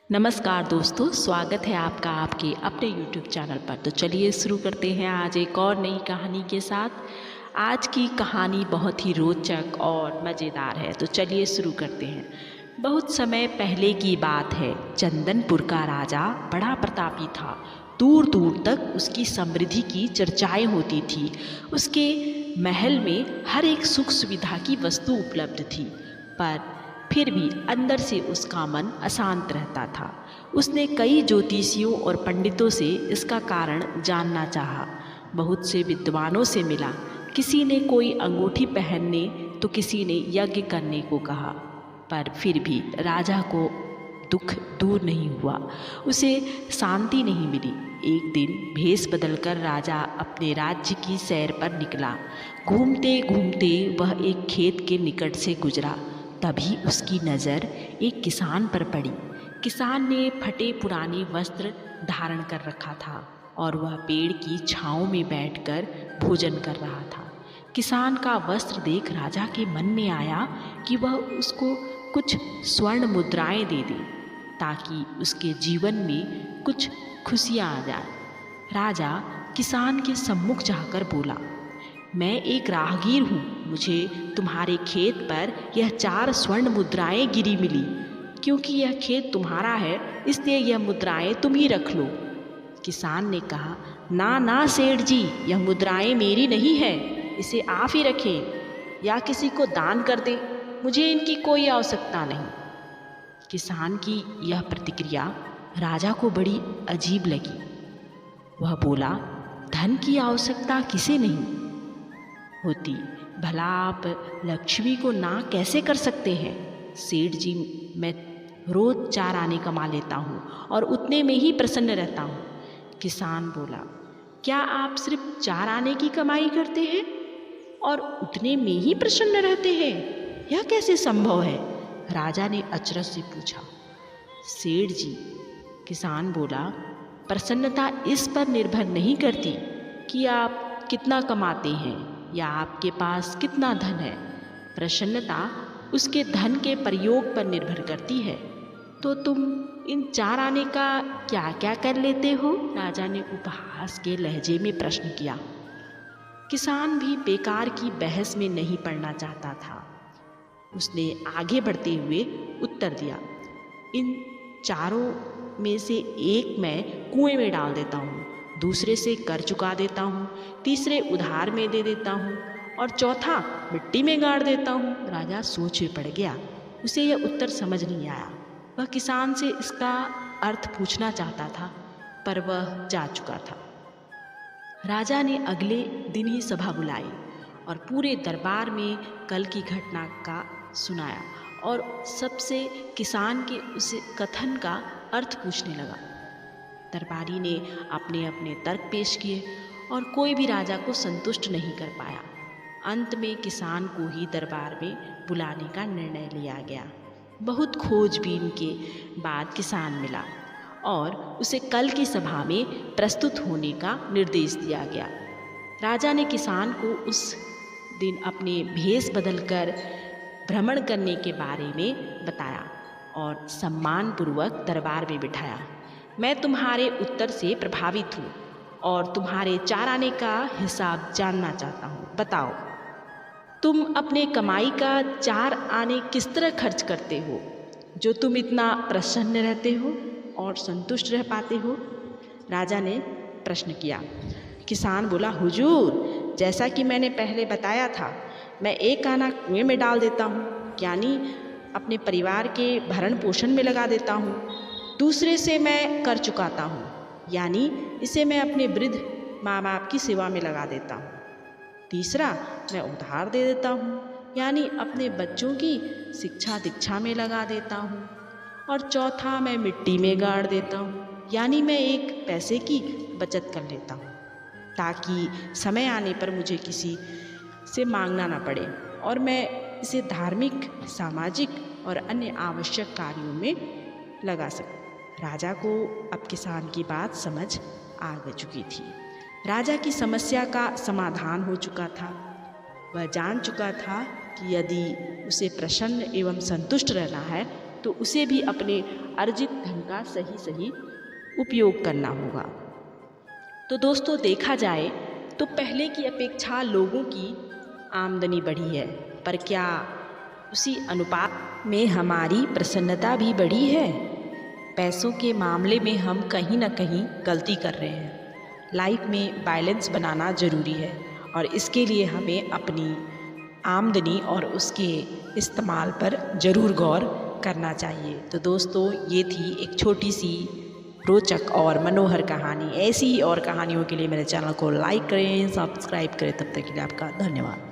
नमस्कार दोस्तों, स्वागत है आपका आपके अपने YouTube चैनल पर। तो चलिए शुरू करते हैं आज एक और नई कहानी के साथ। आज की कहानी बहुत ही रोचक और मज़ेदार है, तो चलिए शुरू करते हैं। बहुत समय पहले की बात है। चंदनपुर का राजा बड़ा प्रतापी था। दूर दूर तक उसकी समृद्धि की चर्चाएं होती थी। उसके महल में हर एक सुख सुविधा की वस्तु उपलब्ध थी, पर फिर भी अंदर से उसका मन अशांत रहता था। उसने कई ज्योतिषियों और पंडितों से इसका कारण जानना चाहा। बहुत से विद्वानों से मिला। किसी ने कोई अंगूठी पहनने तो किसी ने यज्ञ करने को कहा, पर फिर भी राजा को दुख दूर नहीं हुआ। उसे शांति नहीं मिली। एक दिन भेष बदलकर राजा अपने राज्य की सैर पर निकला। घूमते घूमते वह एक खेत के निकट से गुजरा। तभी उसकी नज़र एक किसान पर पड़ी। किसान ने फटे पुराने वस्त्र धारण कर रखा था और वह पेड़ की छाँव में बैठकर भोजन कर रहा था। किसान का वस्त्र देख राजा के मन में आया कि वह उसको कुछ स्वर्ण मुद्राएं दे दे, ताकि उसके जीवन में कुछ खुशियाँ आ जाए। राजा किसान के सम्मुख जाकर बोला, मैं एक राहगीर हूँ। मुझे तुम्हारे खेत पर यह 4 स्वर्ण मुद्राएं गिरी मिली। क्योंकि यह खेत तुम्हारा है, इसलिए यह मुद्राएं तुम ही रख लो। किसान ने कहा, ना ना सेठ जी, यह मुद्राएं मेरी नहीं है। इसे आप ही रखें या किसी को दान कर दें। मुझे इनकी कोई आवश्यकता नहीं। किसान की यह प्रतिक्रिया राजा को बड़ी अजीब लगी। वह बोला, धन की आवश्यकता किसे नहीं होती, भला आप लक्ष्मी को ना कैसे कर सकते हैं? सेठ जी, मैं रोज़ 4 आने कमा लेता हूँ और उतने में ही प्रसन्न रहता हूँ। किसान बोला, क्या आप सिर्फ 4 आने की कमाई करते हैं और उतने में ही प्रसन्न रहते हैं? यह कैसे संभव है? राजा ने अचरज से पूछा। सेठ जी, किसान बोला, प्रसन्नता इस पर निर्भर नहीं करती कि आप कितना कमाते हैं या आपके पास कितना धन है। प्रसन्नता उसके धन के प्रयोग पर निर्भर करती है। तो तुम इन 4 आने का क्या क्या कर लेते हो? राजा ने उपहास के लहजे में प्रश्न किया। किसान भी बेकार की बहस में नहीं पड़ना चाहता था। उसने आगे बढ़ते हुए उत्तर दिया, इन 4 में से एक मैं कुएं में डाल देता हूँ, दूसरे से कर चुका देता हूँ, तीसरे उधार में दे देता हूँ और चौथा मिट्टी में गाड़ देता हूँ। राजा सोच में पड़ गया। उसे यह उत्तर समझ नहीं आया। वह किसान से इसका अर्थ पूछना चाहता था, पर वह जा चुका था। राजा ने अगले दिन ही सभा बुलाई और पूरे दरबार में कल की घटना का सुनाया और सबसे किसान के उस कथन का अर्थ पूछने लगा। दरबारी ने अपने अपने तर्क पेश किए और कोई भी राजा को संतुष्ट नहीं कर पाया। अंत में किसान को ही दरबार में बुलाने का निर्णय लिया गया। बहुत खोजबीन के बाद किसान मिला और उसे कल की सभा में प्रस्तुत होने का निर्देश दिया गया। राजा ने किसान को उस दिन अपने भेष बदलकर भ्रमण करने के बारे में बताया और सम्मानपूर्वक दरबार में बिठाया। मैं तुम्हारे उत्तर से प्रभावित हूँ और तुम्हारे 4 आने का हिसाब जानना चाहता हूँ। बताओ, तुम अपने कमाई का 4 आने किस तरह खर्च करते हो, जो तुम इतना प्रसन्न रहते हो और संतुष्ट रह पाते हो? राजा ने प्रश्न किया। किसान बोला, हुजूर, जैसा कि मैंने पहले बताया था, मैं 1 आना कुएं में डाल देता हूँ, यानी अपने परिवार के भरण पोषण में लगा देता हूँ। दूसरे से मैं कर चुकाता हूँ, यानी इसे मैं अपने वृद्ध माँ बाप की सेवा में लगा देता हूँ। तीसरा मैं उधार दे देता हूँ, यानी अपने बच्चों की शिक्षा दीक्षा में लगा देता हूँ। और चौथा मैं मिट्टी में गाड़ देता हूँ, यानी मैं 1 पैसे की बचत कर लेता हूँ, ताकि समय आने पर मुझे किसी से मांगना ना पड़े और मैं इसे धार्मिक, सामाजिक और अन्य आवश्यक कार्यों में लगा सकूँ। राजा को अब किसान की बात समझ आ चुकी थी। राजा की समस्या का समाधान हो चुका था। वह जान चुका था कि यदि उसे प्रसन्न एवं संतुष्ट रहना है तो उसे भी अपने अर्जित धन का सही उपयोग करना होगा। तो दोस्तों देखा जाए तो पहले की अपेक्षा लोगों की आमदनी बढ़ी है, पर क्या उसी अनुपात में हमारी प्रसन्नता भी बढ़ी है? पैसों के मामले में हम कहीं ना कहीं गलती कर रहे हैं। लाइफ में बैलेंस बनाना ज़रूरी है और इसके लिए हमें अपनी आमदनी और उसके इस्तेमाल पर ज़रूर गौर करना चाहिए। तो दोस्तों ये थी एक छोटी सी रोचक और मनोहर कहानी। ऐसी ही और कहानियों के लिए मेरे चैनल को लाइक करें, सब्सक्राइब करें। तब तक के लिए आपका धन्यवाद।